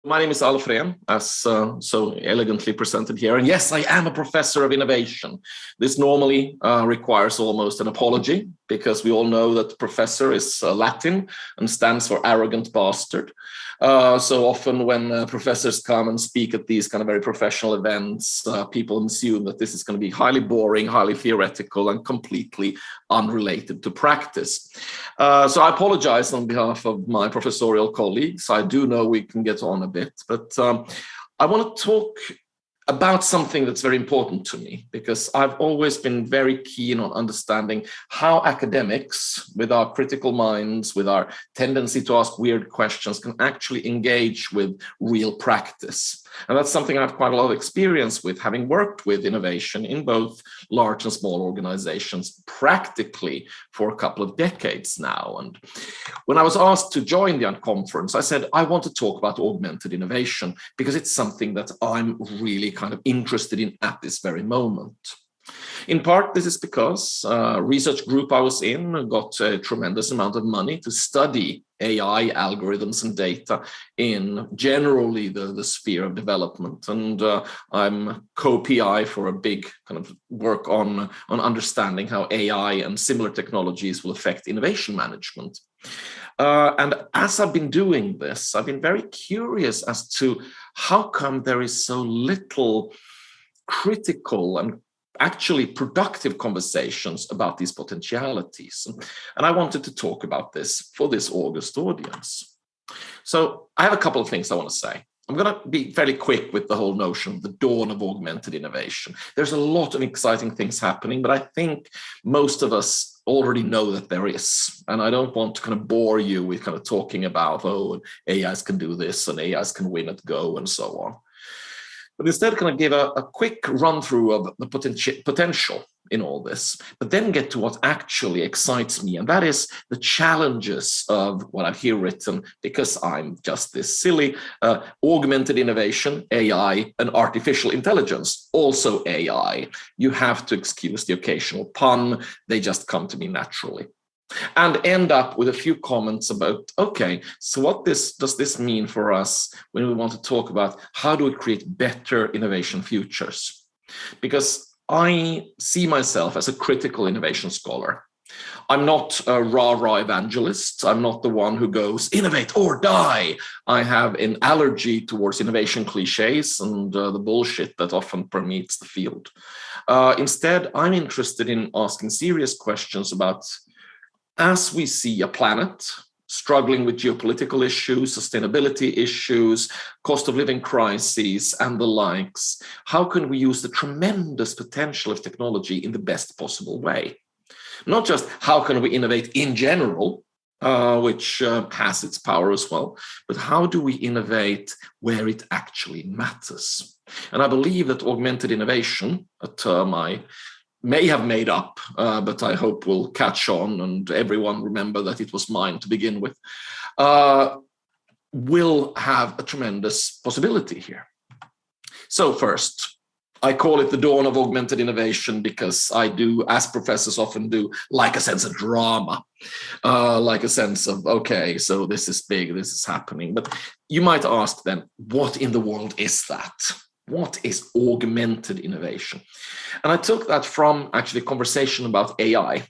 My name is Alf Rehn, as so elegantly presented here. And yes, I am a professor of innovation. This normally requires almost an apology, because we all know that professor is Latin and stands for arrogant bastard. So often when professors come and speak at these kind of very professional events, people assume that this is going to be highly boring, highly theoretical, and completely unrelated to practice. So I apologize on behalf of my professorial colleagues. I do know we can get on a bit, but I want to talk about something that's very important to me, because I've always been very keen on understanding how academics, with our critical minds, with our tendency to ask weird questions, can actually engage with real practice. And that's something I have quite a lot of experience with, having worked with innovation in both large and small organizations practically for a couple of decades now. And when I was asked to join the Unconference, I said, I want to talk about augmented innovation because it's something that I'm really kind of interested in at this very moment. In part, this is because a research group I was in got a tremendous amount of money to study AI algorithms and data in generally the sphere of development. And I'm co-PI for a big kind of work on understanding how AI and similar technologies will affect innovation management. And as I've been doing this, I've been very curious as to how come there is so little critical and actually productive conversations about these potentialities. And I wanted to talk about this for this August audience. So I have a couple of things I want to say. I'm going to be fairly quick with the whole notion of the dawn of augmented innovation. There's a lot of exciting things happening, but I think most of us already know that there is. And I don't want to kind of bore you with kind of talking about, oh, AIs can do this and AIs can win at Go and so on. But instead, kind of give a quick run through of the potential in all this, but then get to what actually excites me. And that is the challenges of what I've here written, because I'm just this silly, augmented innovation, AI, and artificial intelligence, also AI. You have to excuse the occasional pun. They just come to me naturally. And end up with a few comments about, okay, so what does this mean for us when we want to talk about how do we create better innovation futures? Because I see myself as a critical innovation scholar. I'm not a rah-rah evangelist. I'm not the one who goes, innovate or die. I have an allergy towards innovation cliches and the bullshit that often permeates the field. Instead, I'm interested in asking serious questions about, as we see a planet struggling with geopolitical issues, sustainability issues, cost of living crises, and the likes, how can we use the tremendous potential of technology in the best possible way? Not just how can we innovate in general, which has its power as well, but how do we innovate where it actually matters? And I believe that augmented innovation, a term I may have made up, but I hope will catch on and everyone remember that it was mine to begin with, will have a tremendous possibility here. So first, I call it the dawn of augmented innovation because I do, as professors often do, like a sense of drama, like a sense of, okay, so this is big, this is happening. But you might ask then, what in the world is that? What is augmented innovation? And I took that from actually a conversation about AI,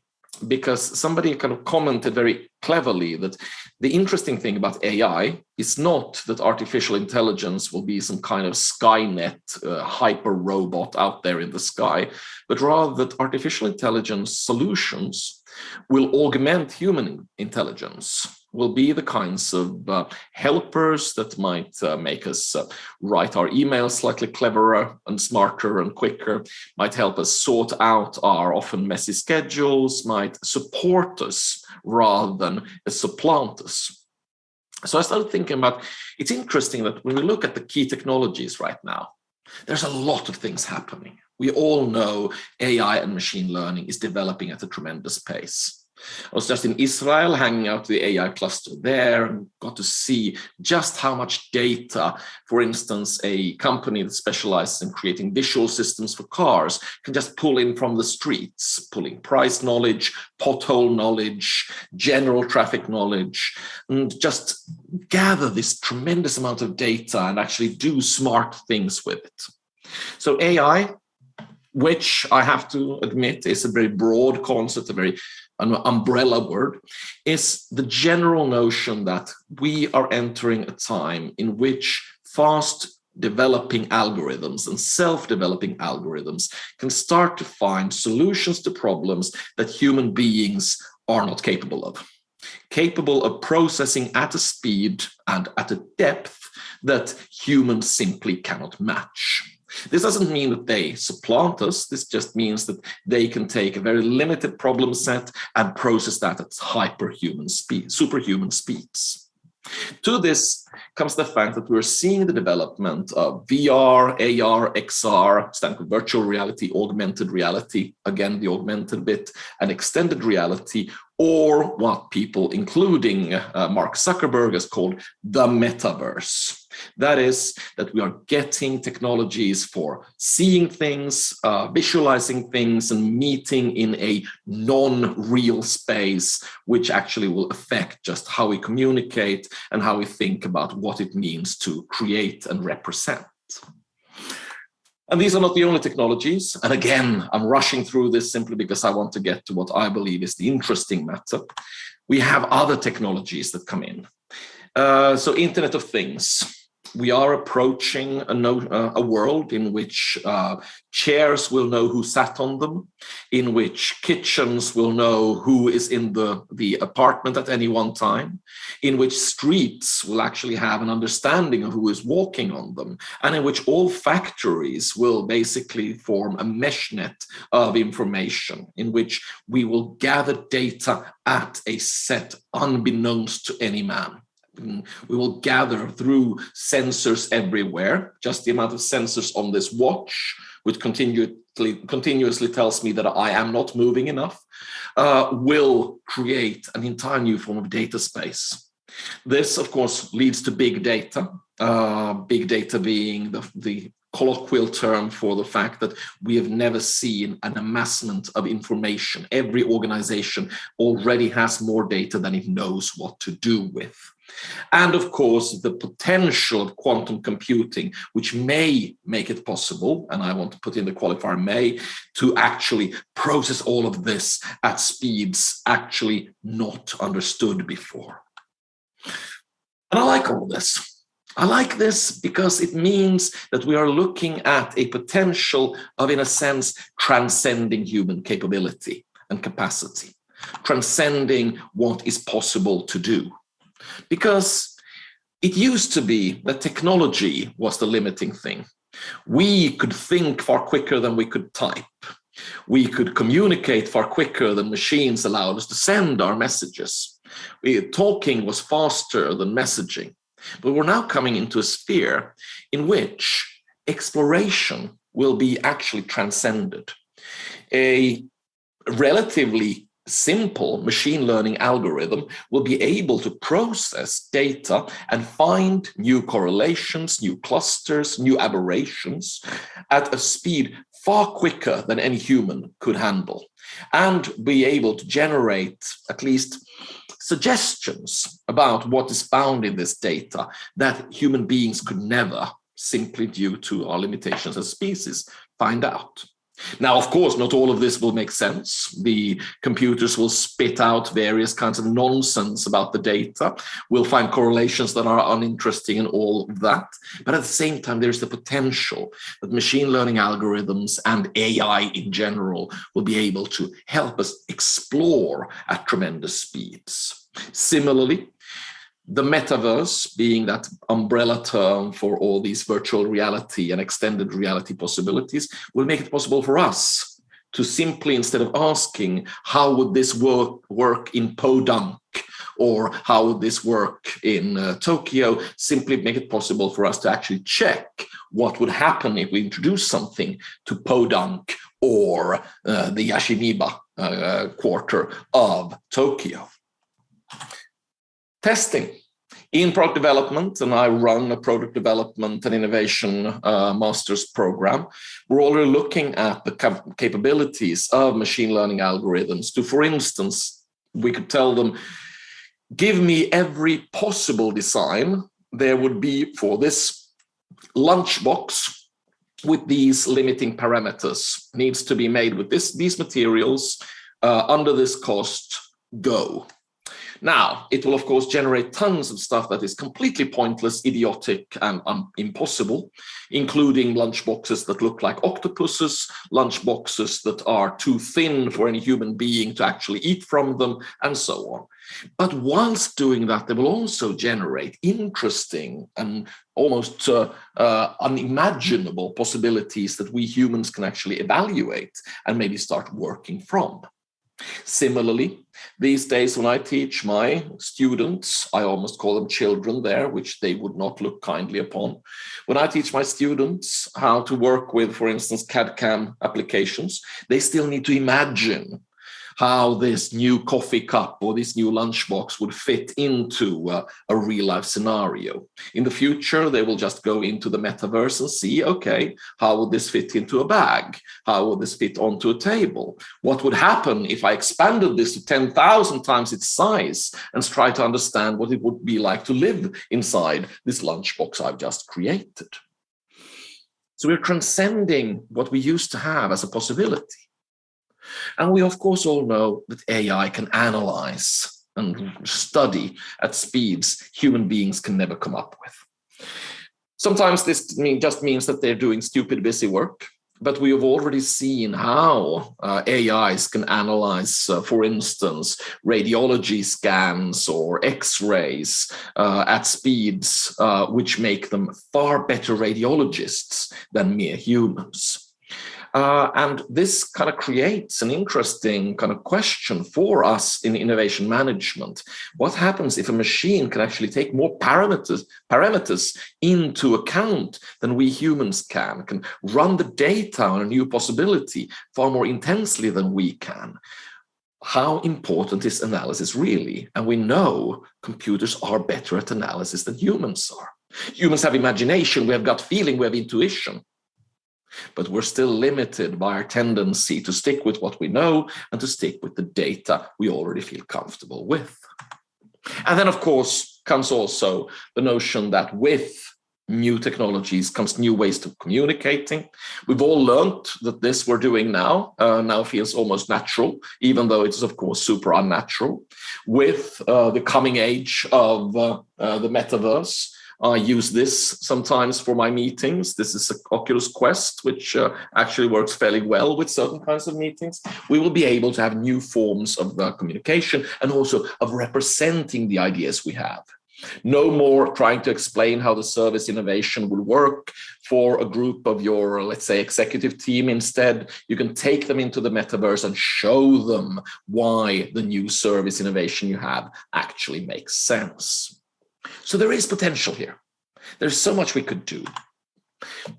because somebody kind of commented very cleverly that the interesting thing about AI is not that artificial intelligence will be some kind of Skynet hyper robot out there in the sky, but rather that artificial intelligence solutions will augment human intelligence, will be the kinds of helpers that might make us write our emails slightly cleverer and smarter and quicker, might help us sort out our often messy schedules, might support us rather than supplant us. So I started thinking about, it's interesting that when we look at the key technologies right now, there's a lot of things happening. We all know AI and machine learning is developing at a tremendous pace. I was just in Israel hanging out the AI cluster there and got to see just how much data, for instance, a company that specializes in creating visual systems for cars can just pull in from the streets, pulling price knowledge, pothole knowledge, general traffic knowledge, and just gather this tremendous amount of data and actually do smart things with it. So AI, which I have to admit is a very broad concept, an umbrella word, is the general notion that we are entering a time in which fast developing algorithms and self-developing algorithms can start to find solutions to problems that human beings are not capable of processing at a speed and at a depth that humans simply cannot match. This doesn't mean that they supplant us. This just means that they can take a very limited problem set and process that at superhuman speeds. To this comes the fact that we're seeing the development of VR, AR, XR, standing for virtual reality, augmented reality, again, the augmented bit, and extended reality, or what people, including Mark Zuckerberg, has called the metaverse. That is, that we are getting technologies for seeing things, visualizing things, and meeting in a non-real space, which actually will affect just how we communicate and how we think about what it means to create and represent. And these are not the only technologies. And again, I'm rushing through this simply because I want to get to what I believe is the interesting matter. We have other technologies that come in. So Internet of Things. We are approaching a world in which chairs will know who sat on them, in which kitchens will know who is in the apartment at any one time, in which streets will actually have an understanding of who is walking on them, and in which all factories will basically form a mesh net of information, in which we will gather data at a set unbeknownst to any man. We will gather through sensors everywhere. Just the amount of sensors on this watch, which continuously tells me that I am not moving enough, will create an entire new form of data space. This, of course, leads to big data being the colloquial term for the fact that we have never seen an amassment of information. Every organization already has more data than it knows what to do with. And of course, the potential of quantum computing, which may make it possible, and I want to put in the qualifier may, to actually process all of this at speeds actually not understood before. And I like all of this. I like this because it means that we are looking at a potential of, in a sense, transcending human capability and capacity, transcending what is possible to do. Because it used to be that technology was the limiting thing. We could think far quicker than we could type. We could communicate far quicker than machines allowed us to send our messages. Talking was faster than messaging. But we're now coming into a sphere in which exploration will be actually transcended. A relatively simple machine learning algorithm will be able to process data and find new correlations, new clusters, new aberrations at a speed far quicker than any human could handle, and be able to generate at least suggestions about what is found in this data that human beings could never, simply due to our limitations as a species, find out. Now, of course, not all of this will make sense. The computers will spit out various kinds of nonsense about the data. We'll find correlations that are uninteresting and all of that. But at the same time, there's the potential that machine learning algorithms and AI in general will be able to help us explore at tremendous speeds. Similarly, the metaverse, being that umbrella term for all these virtual reality and extended reality possibilities, will make it possible for us to simply, instead of asking, how would this work in Podunk, or how would this work in Tokyo, simply make it possible for us to actually check what would happen if we introduce something to Podunk or the Yashimiba quarter of Tokyo. Testing. In product development, and I run a product development and innovation master's program, we're already looking at the capabilities of machine learning algorithms to, for instance, we could tell them, give me every possible design there would be for this lunchbox with these limiting parameters, needs to be made with these materials, under this cost, go. Now, it will, of course, generate tons of stuff that is completely pointless, idiotic, and impossible, including lunchboxes that look like octopuses, lunchboxes that are too thin for any human being to actually eat from them, and so on. But whilst doing that, they will also generate interesting and almost unimaginable possibilities that we humans can actually evaluate and maybe start working from. Similarly, these days when I teach my students, I almost call them children there, which they would not look kindly upon. When I teach my students how to work with, for instance, CAD/CAM applications, they still need to imagine how this new coffee cup or this new lunchbox would fit into a real-life scenario. In the future, they will just go into the metaverse and see, okay, how would this fit into a bag? How would this fit onto a table? What would happen if I expanded this to 10,000 times its size and try to understand what it would be like to live inside this lunchbox I've just created? So we're transcending what we used to have as a possibility. And we, of course, all know that AI can analyze and study at speeds human beings can never come up with. Sometimes this just means that they're doing stupid, busy work, but we have already seen how AIs can analyze, for instance, radiology scans or X-rays at speeds which make them far better radiologists than mere humans. And this kind of creates an interesting kind of question for us in innovation management. What happens if a machine can actually take more parameters into account than we humans can run the data on a new possibility far more intensely than we can? How important is analysis really? And we know computers are better at analysis than humans are. Humans have imagination, we have gut feeling, we have intuition. But we're still limited by our tendency to stick with what we know and to stick with the data we already feel comfortable with. And then, of course, comes also the notion that with new technologies comes new ways of communicating. We've all learned that this we're doing now feels almost natural, even though it's, of course, super unnatural. With the coming age of the metaverse, I use this sometimes for my meetings. This is an Oculus Quest, which actually works fairly well with certain kinds of meetings. We will be able to have new forms of communication and also of representing the ideas we have. No more trying to explain how the service innovation will work for a group of your, let's say, executive team. Instead, you can take them into the metaverse and show them why the new service innovation you have actually makes sense. So there is potential here. There's so much we could do.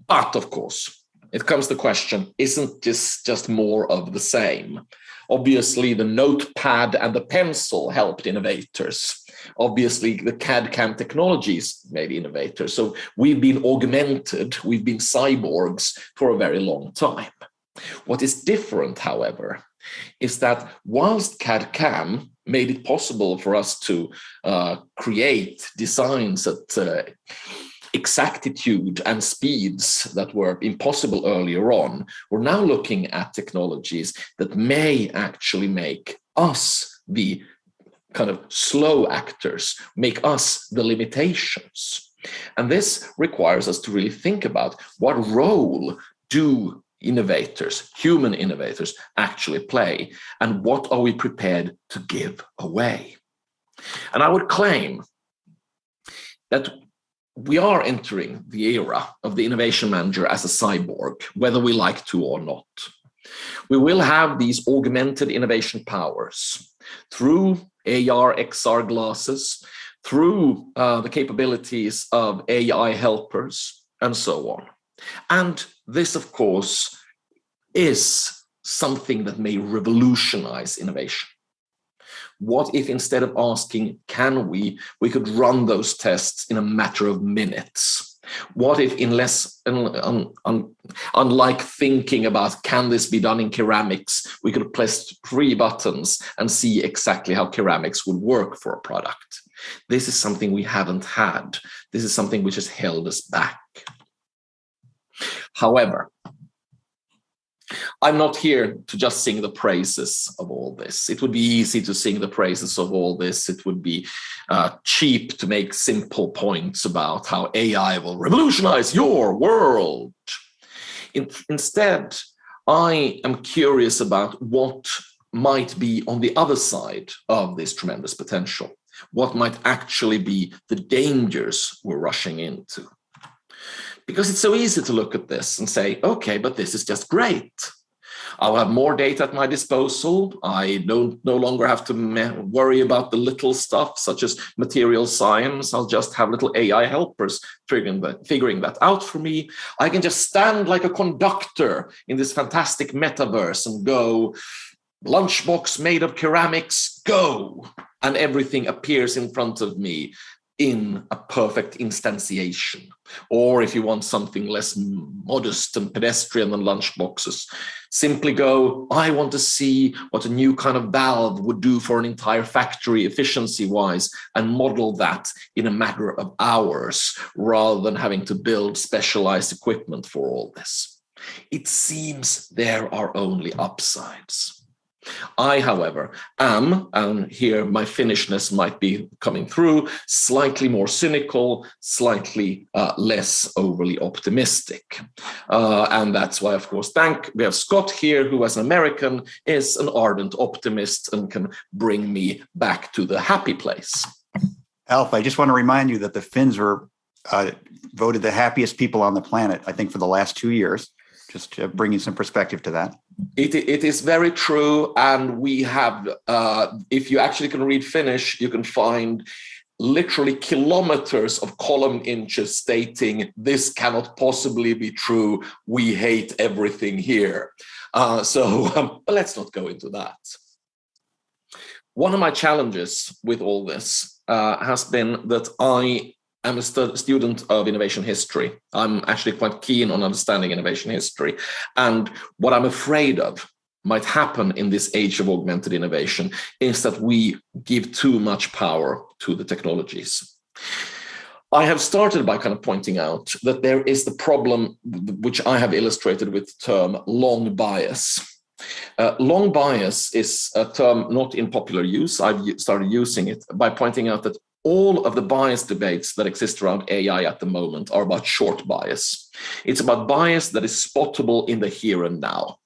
But of course, it comes to the question, isn't this just more of the same? Obviously, the notepad and the pencil helped innovators. Obviously, the CAD/CAM technologies made innovators. So we've been augmented, we've been cyborgs for a very long time. What is different, however, is that whilst CAD/CAM made it possible for us to create designs at exactitude and speeds that were impossible earlier on, we're now looking at technologies that may actually make us the kind of slow actors, make us the limitations. And this requires us to really think about what role do innovators, human innovators, actually play, and what are we prepared to give away? And I would claim that we are entering the era of the innovation manager as a cyborg, whether we like to or not. We will have these augmented innovation powers through AR, XR glasses, through the capabilities of AI helpers, and so on. And this, of course, is something that may revolutionize innovation? What if instead of asking, can we could run those tests in a matter of minutes? What if unlike thinking about, can this be done in ceramics, we could press 3 buttons and see exactly how ceramics would work for a product? This is something we haven't had. This is something which has held us back. However, I'm not here to just sing the praises of all this. It would be easy to sing the praises of all this. It would be cheap to make simple points about how AI will revolutionize your world. Instead, I am curious about what might be on the other side of this tremendous potential. What might actually be the dangers we're rushing into. Because it's so easy to look at this and say, okay, but this is just great. I'll have more data at my disposal. I no longer have to worry about the little stuff such as material science. I'll just have little AI helpers figuring that out for me. I can just stand like a conductor in this fantastic metaverse and go, lunchbox made of ceramics, go. And everything appears in front of me in a perfect instantiation. Or if you want something less modest and pedestrian than lunchboxes, simply go, I want to see what a new kind of valve would do for an entire factory efficiency-wise, and model that in a matter of hours, rather than having to build specialized equipment for all this. It seems there are only upsides. I, however, am, and here my Finnishness might be coming through, slightly more cynical, slightly less overly optimistic. And that's why, of course, we have Scott here, who as an American is an ardent optimist and can bring me back to the happy place. Alf, I just want to remind you that the Finns were voted the happiest people on the planet, I think, for the last 2 years. Just bringing some perspective to that. It is very true. And we have, if you actually can read Finnish, you can find literally kilometers of column inches stating, this cannot possibly be true. We hate everything here. But let's not go into that. One of my challenges with all this has been that I'm a student of innovation history. I'm actually quite keen on understanding innovation history. And what I'm afraid of might happen in this age of augmented innovation is that we give too much power to the technologies. I have started by kind of pointing out that there is the problem, which I have illustrated with the term long bias. Long bias is a term not in popular use. I've started using it by pointing out that all of the bias debates that exist around AI at the moment are about short bias. It's about bias that is spottable in the here and now.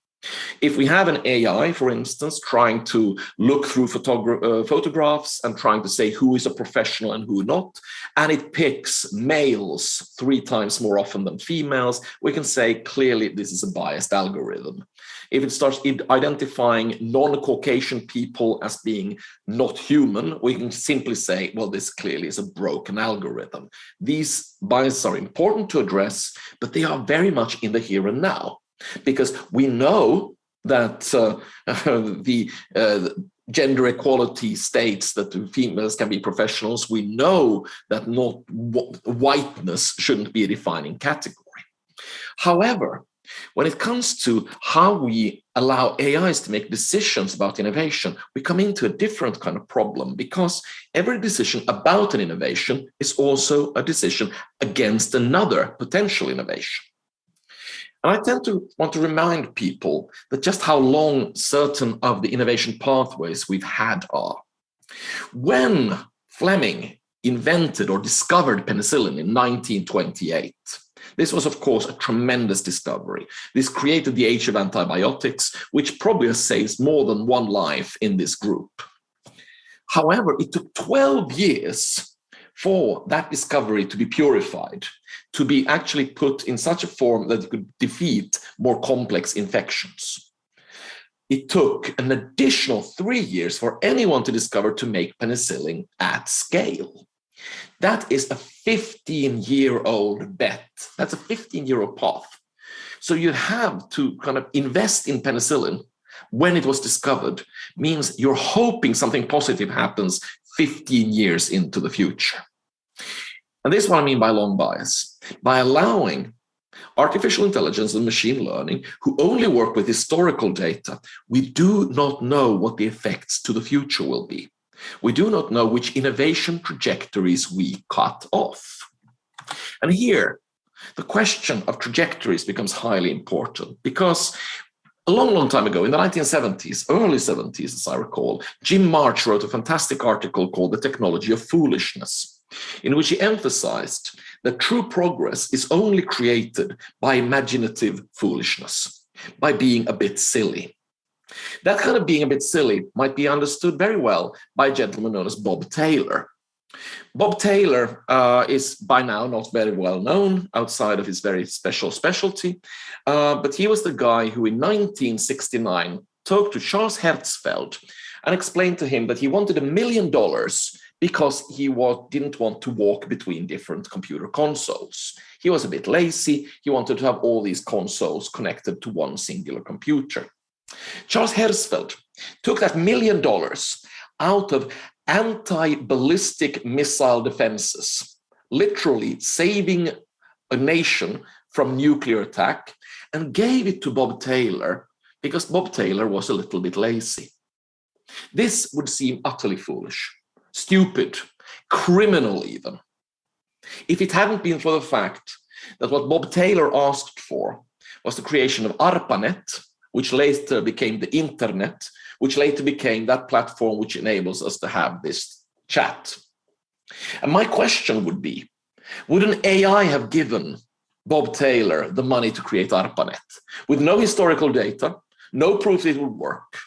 If we have an AI, for instance, trying to look through photographs and trying to say who is a professional and who not, and it picks males 3 times more often than females, we can say clearly this is a biased algorithm. If it starts identifying non-Caucasian people as being not human, we can simply say, well, this clearly is a broken algorithm. These biases are important to address, but they are very much in the here and now, because we know that the gender equality states that females can be professionals. We know that whiteness shouldn't be a defining category. However, when it comes to how we allow AIs to make decisions about innovation, we come into a different kind of problem, because every decision about an innovation is also a decision against another potential innovation. And I tend to want to remind people that just how long certain of the innovation pathways we've had are. When Fleming invented or discovered penicillin in 1928, this was, of course, a tremendous discovery. This created the age of antibiotics, which probably has saved more than one life in this group. However, it took 12 years for that discovery to be purified, to be actually put in such a form that it could defeat more complex infections. It took an additional 3 years for anyone to discover to make penicillin at scale. That is a 15-year-old bet. That's a 15-year-old path. So you have to kind of invest in penicillin when it was discovered, means you're hoping something positive happens 15 years into the future. And this is what I mean by long bias. By allowing artificial intelligence and machine learning, who only work with historical data, we do not know what the effects to the future will be. We do not know which innovation trajectories we cut off. And here, the question of trajectories becomes highly important, because a long, long time ago, in the 1970s, early 70s, as I recall, Jim March wrote a fantastic article called The Technology of Foolishness, in which he emphasized that true progress is only created by imaginative foolishness, by being a bit silly. That kind of being a bit silly might be understood very well by a gentleman known as Bob Taylor. Bob Taylor is by now not very well known outside of his very special specialty, but he was the guy who in 1969 talked to Charles Hertzfeld and explained to him that he wanted $1 million because he didn't want to walk between different computer consoles. He was a bit lazy. He wanted to have all these consoles connected to one singular computer. Charles Hertzfeld took that $1 million out of anti-ballistic missile defenses, literally saving a nation from nuclear attack, and gave it to Bob Taylor because Bob Taylor was a little bit lazy. This would seem utterly foolish, stupid, criminal even, if it hadn't been for the fact that what Bob Taylor asked for was the creation of ARPANET, which later became the internet, which later became that platform which enables us to have this chat. And my question would be, would an AI have given Bob Taylor the money to create ARPANET with no historical data, no proof it would work?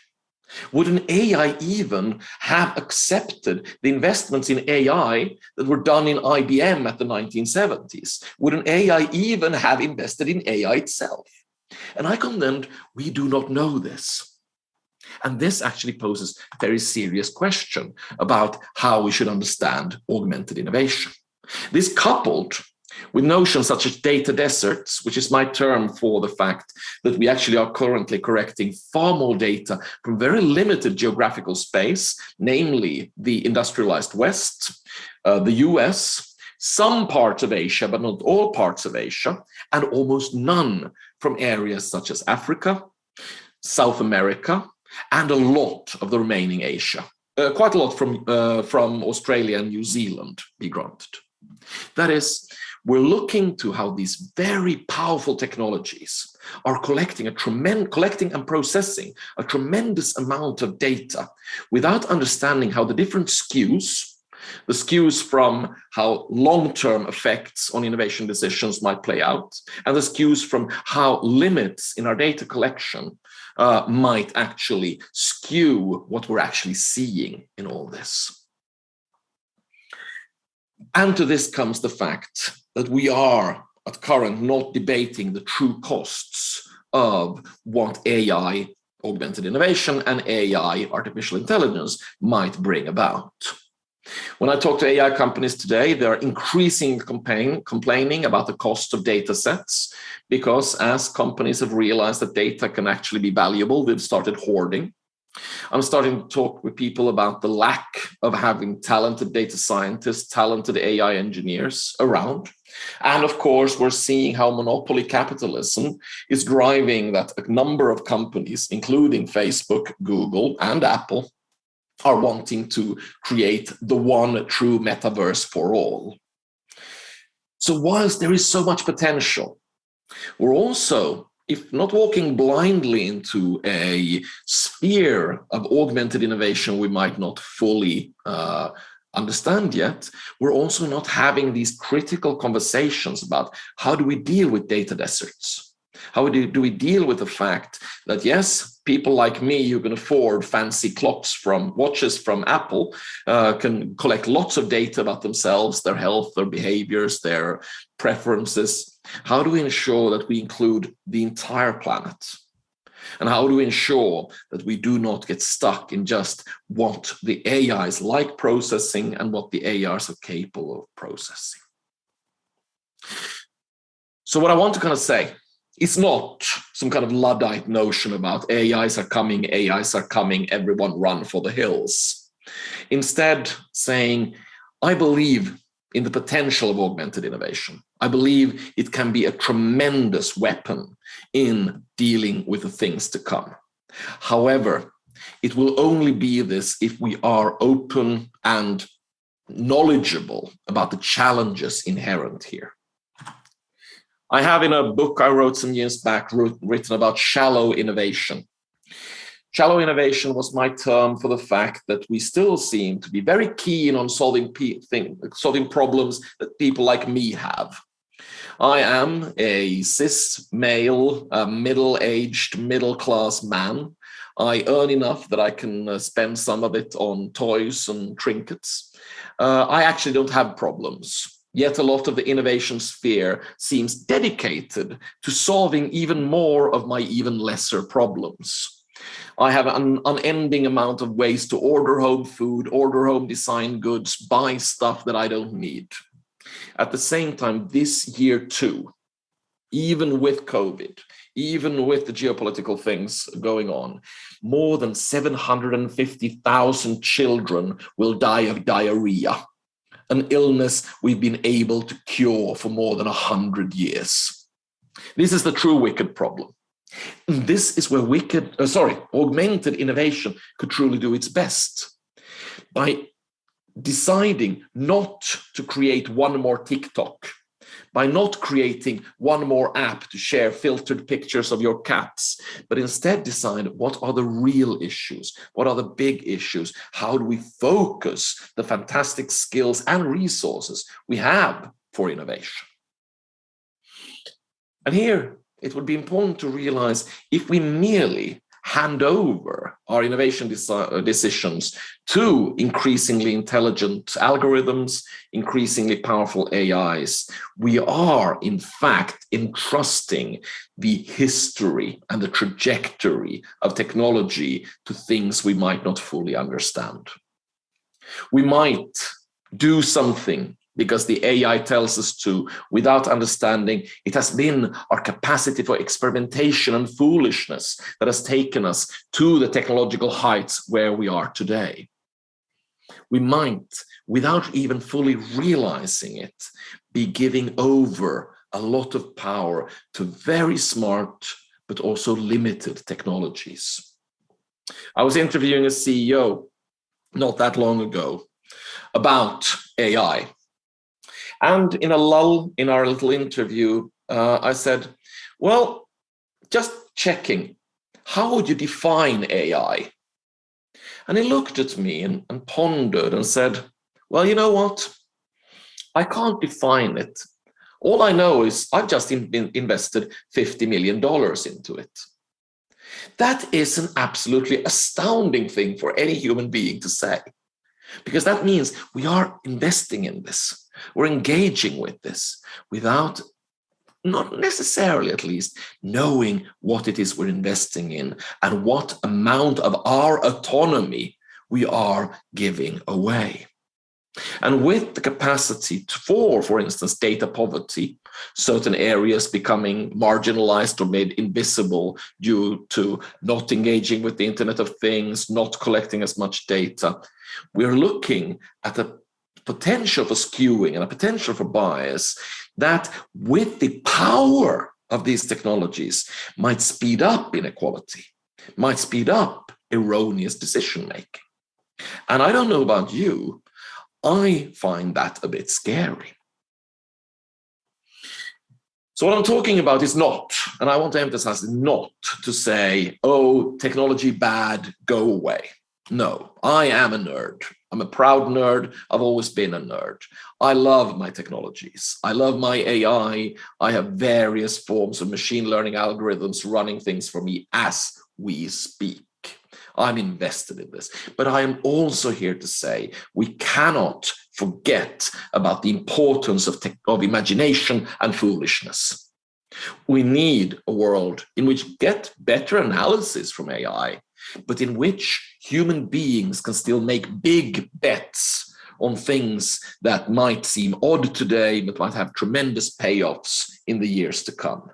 Would an AI even have accepted the investments in AI that were done in IBM at the 1970s? Would an AI even have invested in AI itself? And I contend we do not know this. And this actually poses a very serious question about how we should understand augmented innovation. This coupled with notions such as data deserts, which is my term for the fact that we actually are currently correcting far more data from very limited geographical space, namely the industrialized West, the US, some parts of Asia, but not all parts of Asia, and almost none from areas such as Africa, South America, and a lot of the remaining Asia. Quite a lot from Australia and New Zealand, be granted. That is, we're looking to how these very powerful technologies are collecting and processing a tremendous amount of data without understanding how the different skews, the skews from how long-term effects on innovation decisions might play out, and the skews from how limits in our data collection might actually skew what we're actually seeing in all this. And to this comes the fact that we are at current not debating the true costs of what AI, augmented innovation, and AI, artificial intelligence, might bring about. When I talk to AI companies today, they're increasingly complaining about the cost of data sets, because as companies have realized that data can actually be valuable, they've started hoarding. I'm starting to talk with people about the lack of having talented data scientists, talented AI engineers around. And of course, we're seeing how monopoly capitalism is driving that a number of companies, including Facebook, Google, and Apple, are wanting to create the one true metaverse for all. So whilst there is so much potential, we're also, if not walking blindly into a sphere of augmented innovation we might not fully understand yet, we're also not having these critical conversations about how do we deal with data deserts? How do we deal with the fact that, yes, people like me who can afford fancy watches from Apple can collect lots of data about themselves, their health, their behaviors, their preferences. How do we ensure that we include the entire planet? And how do we ensure that we do not get stuck in just what the AIs like processing and what the AIs are capable of processing? So what I want to kind of say is not some kind of Luddite notion about AIs are coming, everyone run for the hills. Instead, saying, I believe in the potential of augmented innovation. I believe it can be a tremendous weapon in dealing with the things to come. However, it will only be this if we are open and knowledgeable about the challenges inherent here. I have in a book I wrote some years back written about shallow innovation. Shallow innovation was my term for the fact that we still seem to be very keen on solving problems that people like me have. I am a cis male, middle-aged, middle-class man. I earn enough that I can spend some of it on toys and trinkets. I actually don't have problems. Yet a lot of the innovation sphere seems dedicated to solving even more of my even lesser problems. I have an unending amount of ways to order home food, order home design goods, buy stuff that I don't need. At the same time, this year too, even with COVID, even with the geopolitical things going on, more than 750,000 children will die of diarrhea, an illness we've been able to cure for more than 100 years. This is the true wicked problem. And this is where augmented innovation could truly do its best. By deciding not to create one more TikTok, by not creating one more app to share filtered pictures of your cats, but instead decide what are the real issues, what are the big issues, how do we focus the fantastic skills and resources we have for innovation. And here, it would be important to realize if we merely hand over our innovation decisions to increasingly intelligent algorithms, increasingly powerful AIs, we are in fact entrusting the history and the trajectory of technology to things we might not fully understand. We might do something because the AI tells us to, without understanding it has been our capacity for experimentation and foolishness that has taken us to the technological heights where we are today. We might, without even fully realizing it, be giving over a lot of power to very smart but also limited technologies. I was interviewing a CEO not that long ago about AI. And in a lull in our little interview, I said, well, just checking, how would you define AI? And he looked at me and pondered and said, well, you know what? I can't define it. All I know is I've just invested $50 million into it. That is an absolutely astounding thing for any human being to say, because that means we are investing in this. We're engaging with this without, not necessarily at least, knowing what it is we're investing in and what amount of our autonomy we are giving away. And with the capacity for instance, data poverty, certain areas becoming marginalized or made invisible due to not engaging with the Internet of Things, not collecting as much data, we're looking at a potential for skewing and a potential for bias that, with the power of these technologies, might speed up inequality, might speed up erroneous decision-making. And I don't know about you, I find that a bit scary. So what I'm talking about is not, and I want to emphasize, not to say, oh, technology bad, go away. No, I am a nerd. I'm a proud nerd. I've always been a nerd. I love my technologies. I love my AI. I have various forms of machine learning algorithms running things for me as we speak. I'm invested in this. But I am also here to say we cannot forget about the importance of imagination and foolishness. We need a world in which we get better analysis from AI, but in which human beings can still make big bets on things that might seem odd today, but might have tremendous payoffs in the years to come.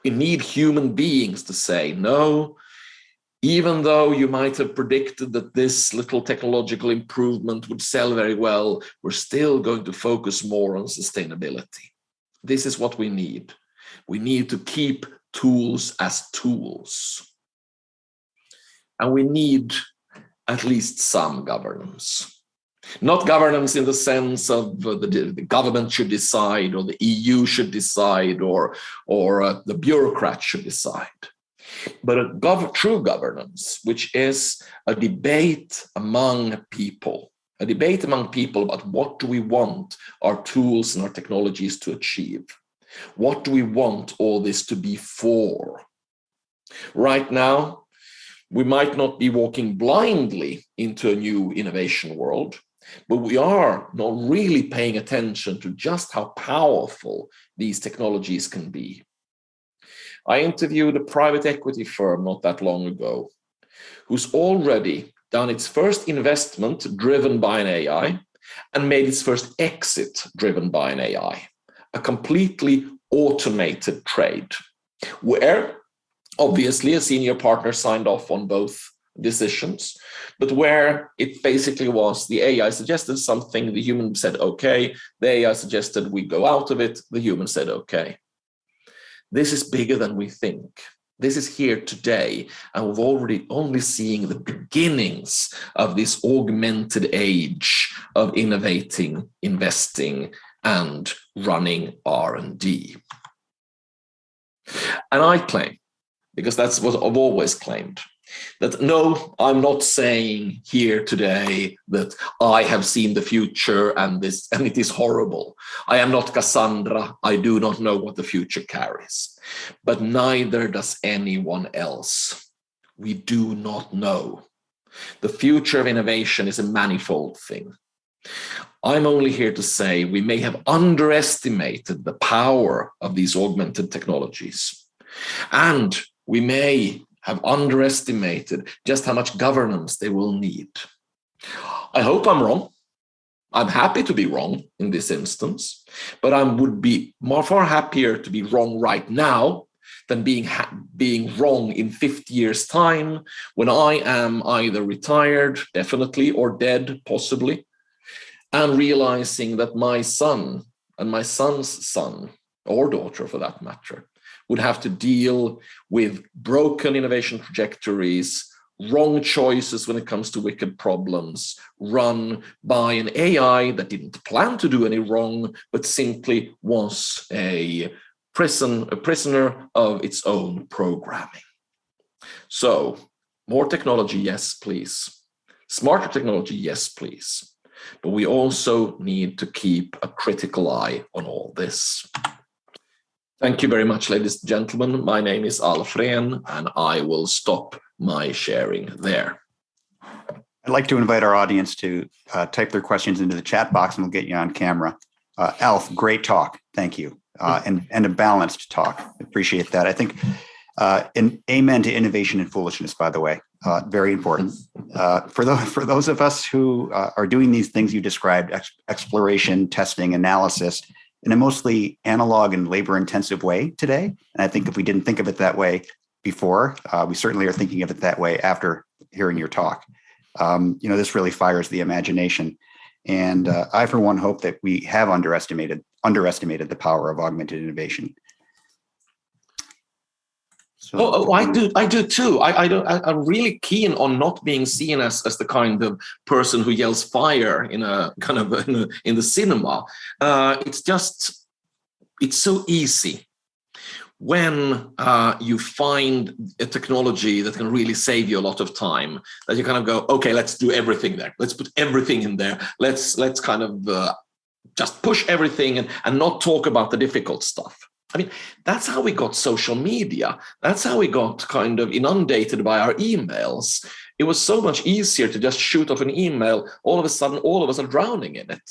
We need human beings to say, no, even though you might have predicted that this little technological improvement would sell very well, we're still going to focus more on sustainability. This is what we need. We need to keep tools as tools. And we need at least some governance. Not governance in the sense of the government should decide, or the EU should decide, or the bureaucrats should decide. But a true governance, which is a debate among people about what do we want our tools and our technologies to achieve? What do we want all this to be for? Right now, we might not be walking blindly into a new innovation world, but we are not really paying attention to just how powerful these technologies can be. I interviewed a private equity firm not that long ago, who's already done its first investment driven by an AI and made its first exit driven by an AI, a completely automated trade, where obviously a senior partner signed off on both decisions, but where it basically was the AI suggested something, the human said, okay, the AI suggested we go out of it, the human said, okay. This is bigger than we think. This is here today, and we've already only seeing the beginnings of this augmented age of innovating, investing, and running R&D. And I claim, because that's what I've always claimed, that no, I'm not saying here today that I have seen the future and it is horrible. I am not Cassandra. I do not know what the future carries, but neither does anyone else. We do not know. The future of innovation is a manifold thing. I'm only here to say we may have underestimated the power of these augmented technologies, and we may have underestimated just how much governance they will need. I hope I'm wrong. I'm happy to be wrong in this instance, but I would be far happier to be wrong right now than being wrong in 50 years' time, when I am either retired, definitely, or dead, possibly, and realizing that my son and my son's son, or daughter for that matter, would have to deal with broken innovation trajectories, wrong choices when it comes to wicked problems, run by an AI that didn't plan to do any wrong, but simply was a prisoner of its own programming. So, more technology, yes, please. Smarter technology, yes, please. But we also need to keep a critical eye on all this. Thank you very much, ladies and gentlemen. My name is Alf Rehn, and I will stop my sharing there. I'd like to invite our audience to type their questions into the chat box, and we'll get you on camera. Alf, great talk. Thank you. And a balanced talk. Appreciate that. I think an amen to innovation and foolishness, by the way. Very important. For those of us who are doing these things you described, exploration, testing, analysis, in a mostly analog and labor-intensive way today. And I think if we didn't think of it that way before, we certainly are thinking of it that way after hearing your talk. This really fires the imagination. And I, for one, hope that we have underestimated the power of augmented innovation. So, I do too. I'm really keen on not being seen as the kind of person who yells fire in a kind of in the cinema. It's so easy when you find a technology that can really save you a lot of time, that you kind of go, okay, let's do everything there. Let's put everything in there. Let's kind of just push everything and not talk about the difficult stuff. I mean, that's how we got social media. That's how we got kind of inundated by our emails. It was so much easier to just shoot off an email. All of a sudden, all of us are drowning in it.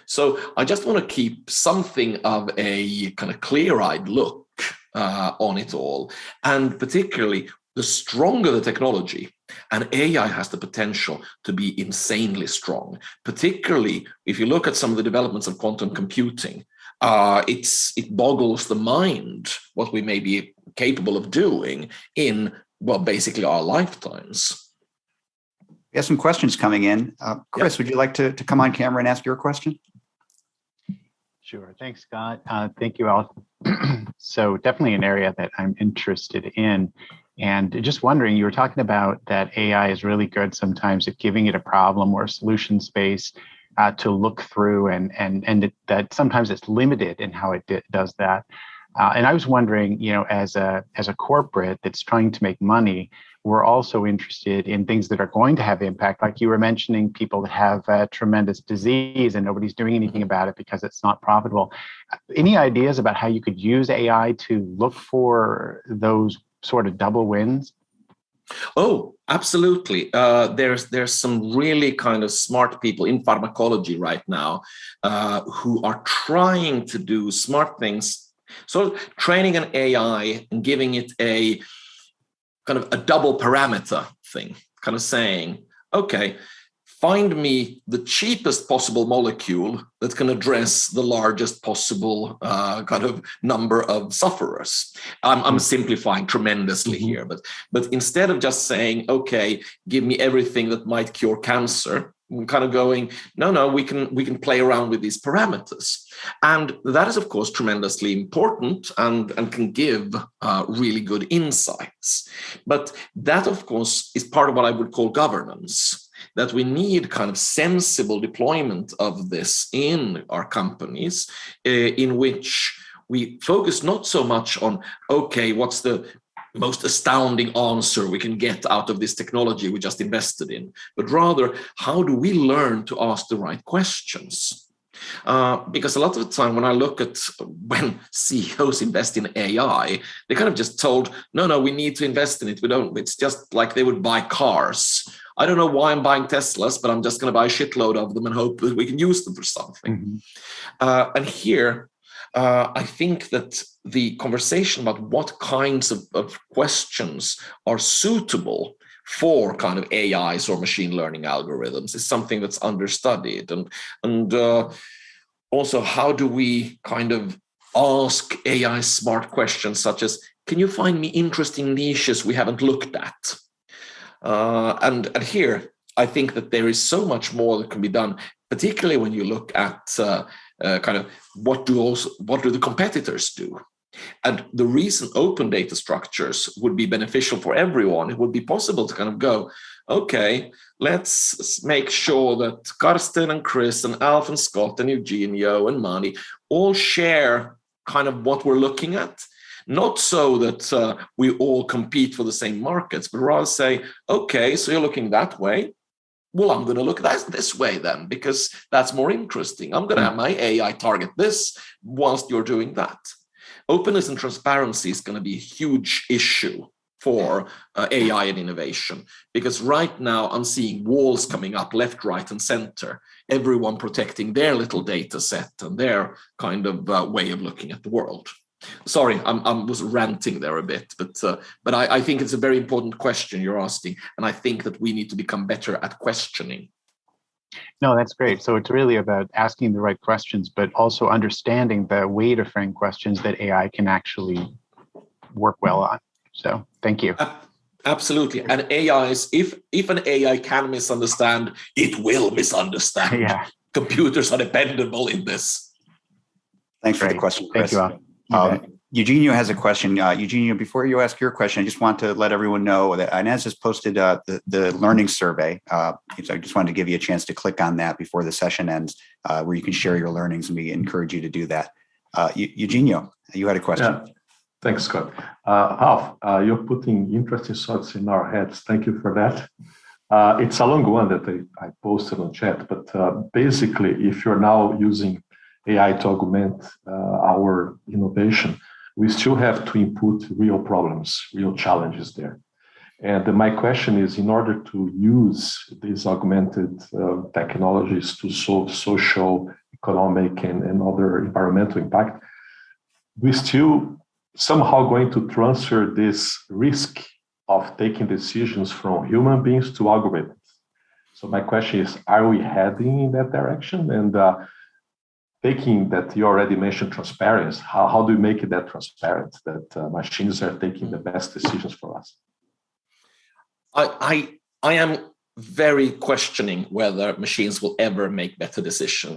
So I just want to keep something of a kind of clear-eyed look on it all. And particularly, the stronger the technology, and AI has the potential to be insanely strong, particularly if you look at some of the developments of quantum computing. it boggles the mind what we may be capable of doing in, well, basically our lifetimes. We have some questions coming in. Chris, would you like to come on camera and ask your question? Sure. Thanks, Scott. Thank you, Alf. So definitely an area that I'm interested in. And just wondering, you were talking about that AI is really good sometimes at giving it a problem or a solution space to look through, and that sometimes it's limited in how it does that. And I was wondering, as a corporate that's trying to make money, we're also interested in things that are going to have impact. Like you were mentioning, people that have a tremendous disease and nobody's doing anything about it because it's not profitable. Any ideas about how you could use AI to look for those sort of double wins? Oh, absolutely. There's some really kind of smart people in pharmacology right now who are trying to do smart things. So training an AI and giving it a kind of a double parameter thing, kind of saying, okay, find me the cheapest possible molecule that can address the largest possible kind of number of sufferers. I'm simplifying tremendously here, but instead of just saying, okay, give me everything that might cure cancer, we're kind of going, no, we can play around with these parameters. And that is, of course, tremendously important and can give really good insights. But that, of course, is part of what I would call governance, that we need kind of sensible deployment of this in our companies, in which we focus not so much on, okay, what's the most astounding answer we can get out of this technology we just invested in, but rather, how do we learn to ask the right questions? Because a lot of the time when I look at when CEOs invest in AI, they kind of just told, no, we need to invest in it. It's just like they would buy cars. I don't know why I'm buying Teslas, but I'm just going to buy a shitload of them and hope that we can use them for something. And here, I think that the conversation about what kinds of questions are suitable for kind of AIs or machine learning algorithms is something that's understudied. And also, how do we kind of ask AI smart questions such as, can you find me interesting niches we haven't looked at? And here, I think that there is so much more that can be done, particularly when you look at kind of what do the competitors do? And the reason open data structures would be beneficial for everyone, it would be possible to kind of go, okay, let's make sure that Karsten and Chris and Alf and Scott and Eugenio and Mani all share kind of what we're looking at. Not so that we all compete for the same markets, but rather say, okay, so you're looking that way. Well, I'm going to look at this way then, because that's more interesting. I'm going to have my AI target this whilst you're doing that. Openness and transparency is going to be a huge issue for AI and innovation, because right now I'm seeing walls coming up left, right, and center, everyone protecting their little data set and their kind of way of looking at the world. Sorry, I was ranting there a bit, but I think it's a very important question you're asking, and I think that we need to become better at questioning. No, that's great. So it's really about asking the right questions, but also understanding the way to frame questions that AI can actually work well on. So thank you. Absolutely. And AIs, if an AI can misunderstand, it will misunderstand. Yeah. Computers are dependable in this. Thanks for the question, Chris. Thank you. Eugenio has a question. Eugenio, before you ask your question, I just want to let everyone know that Inez has posted the learning survey. So I just wanted to give you a chance to click on that before the session ends, where you can share your learnings, and we encourage you to do that. Eugenio, you had a question. Yeah. Thanks, Scott. Alf, you're putting interesting thoughts in our heads. Thank you for that. It's a long one that I posted on chat, but basically, if you're now using AI to augment our innovation, we still have to input real problems, real challenges there. And my question is, in order to use these augmented technologies to solve social, economic, and other environmental impact, we still somehow going to transfer this risk of taking decisions from human beings to algorithms. So my question is, are we heading in that direction? And taking that you already mentioned transparency, how do you make it that transparent that machines are taking the best decisions for us? I am very questioning whether machines will ever make the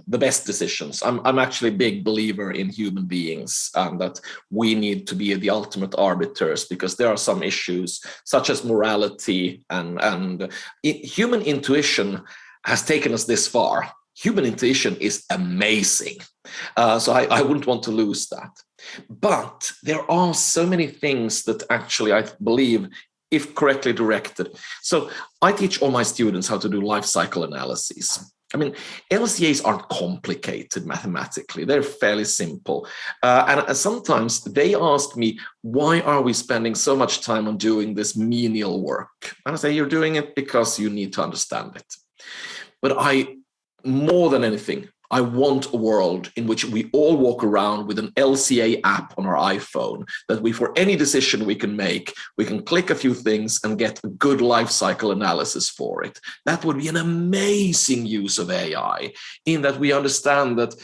best decisions. I'm actually a big believer in human beings, and that we need to be the ultimate arbiters, because there are some issues such as morality and human intuition has taken us this far. Human intuition is amazing. So I wouldn't want to lose that. But there are so many things that actually I believe, if correctly directed. So I teach all my students how to do life cycle analyses. I mean, LCAs aren't complicated mathematically. They're fairly simple. And sometimes they ask me, why are we spending so much time on doing this menial work? And I say, you're doing it because you need to understand it. But more than anything, I want a world in which we all walk around with an LCA app on our iPhone, that for any decision we can make, we can click a few things and get a good life cycle analysis for it. That would be an amazing use of AI, in that we understand that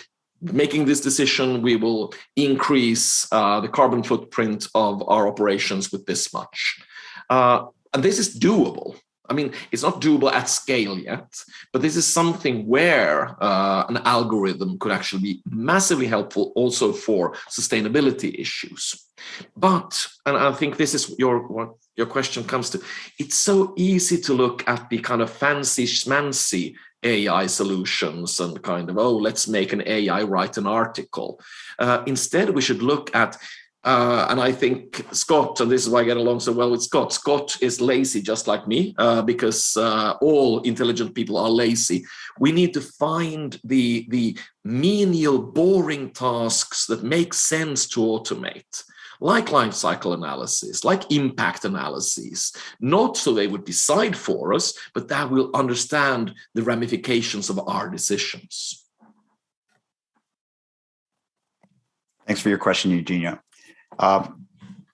making this decision, we will increase the carbon footprint of our operations with this much. And this is doable. I mean, it's not doable at scale yet, but this is something where an algorithm could actually be massively helpful also for sustainability issues. But, and I think this is what your question comes to, it's so easy to look at the kind of fancy schmancy AI solutions and kind of, oh, let's make an AI write an article. Instead, we should look at and I think Scott, and this is why I get along so well with Scott, Scott is lazy just like me, because all intelligent people are lazy. We need to find the menial, boring tasks that make sense to automate, like life cycle analysis, like impact analyses, not so they would decide for us, but that we'll understand the ramifications of our decisions. Thanks for your question, Eugenio.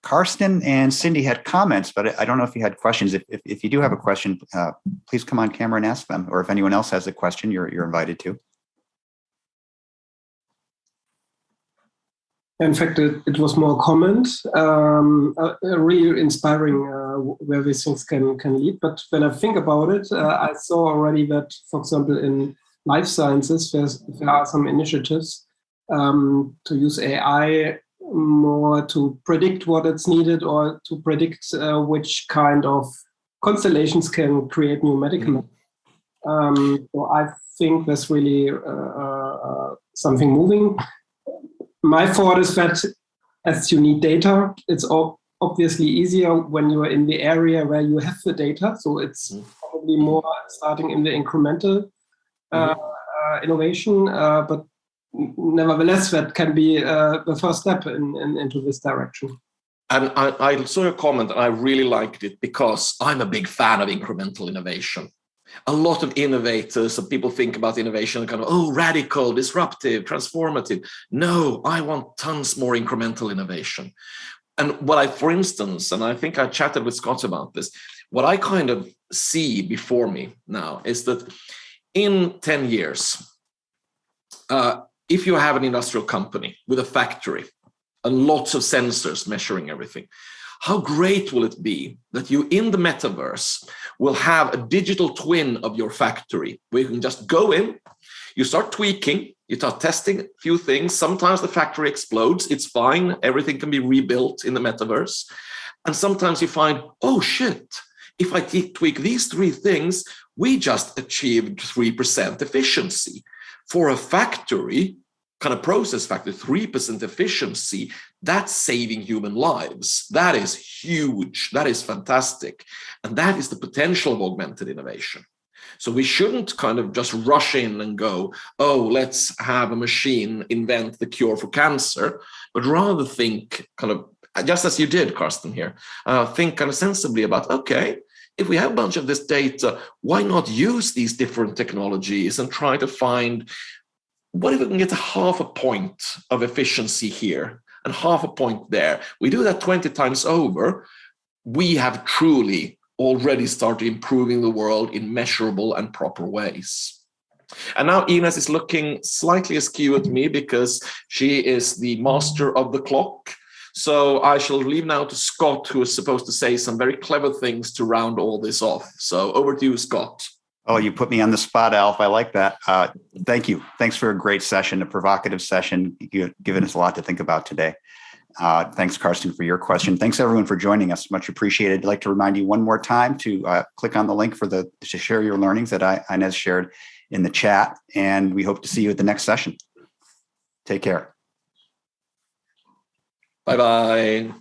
Karsten and Cindy had comments, but I don't know if you had questions. If you do have a question, please come on camera and ask them. Or if anyone else has a question, you're invited to. In fact, it was more comment, really inspiring where these things can lead. But when I think about it, I saw already that, for example, in life sciences, there are some initiatives to use AI more to predict what it's needed, or to predict which kind of constellations can create new medicaments. So I think that's really something moving. My thought is that as you need data, it's obviously easier when you are in the area where you have the data. So it's probably more starting in the incremental innovation, but nevertheless, that can be the first step into this direction. And I saw your comment, and I really liked it, because I'm a big fan of incremental innovation. A lot of innovators, and people think about innovation and kind of, oh, radical, disruptive, transformative. No, I want tons more incremental innovation. And what I, for instance, and I think I chatted with Scott about this, what I kind of see before me now is that in 10 years, if you have an industrial company with a factory and lots of sensors measuring everything, how great will it be that you in the metaverse will have a digital twin of your factory, where you can just go in, you start tweaking, you start testing a few things. Sometimes the factory explodes, it's fine, everything can be rebuilt in the metaverse. And sometimes you find, oh shit, if I tweak these 3 things, we just achieved 3% efficiency. For a factory, kind of process factory, 3% efficiency, that's saving human lives. That is huge. That is fantastic. And that is the potential of augmented innovation. So we shouldn't kind of just rush in and go, oh, let's have a machine invent the cure for cancer, but rather think kind of, just as you did, Karsten, here, think kind of sensibly about, okay, if we have a bunch of this data, why not use these different technologies and try to find, what if we can get a 0.5 point of efficiency here and 0.5 point there? We do that 20 times over. We have truly already started improving the world in measurable and proper ways. And now Ines is looking slightly askew at me because she is the master of the clock. So I shall leave now to Scott, who is supposed to say some very clever things to round all this off. So over to you, Scott. Oh, you put me on the spot, Alf. I like that. Thank you. Thanks for a great session, a provocative session. You've given us a lot to think about today. Thanks, Karsten, for your question. Thanks, everyone, for joining us. Much appreciated. I'd like to remind you one more time to click on the link to share your learnings that Inez shared in the chat. And we hope to see you at the next session. Take care. Bye-bye.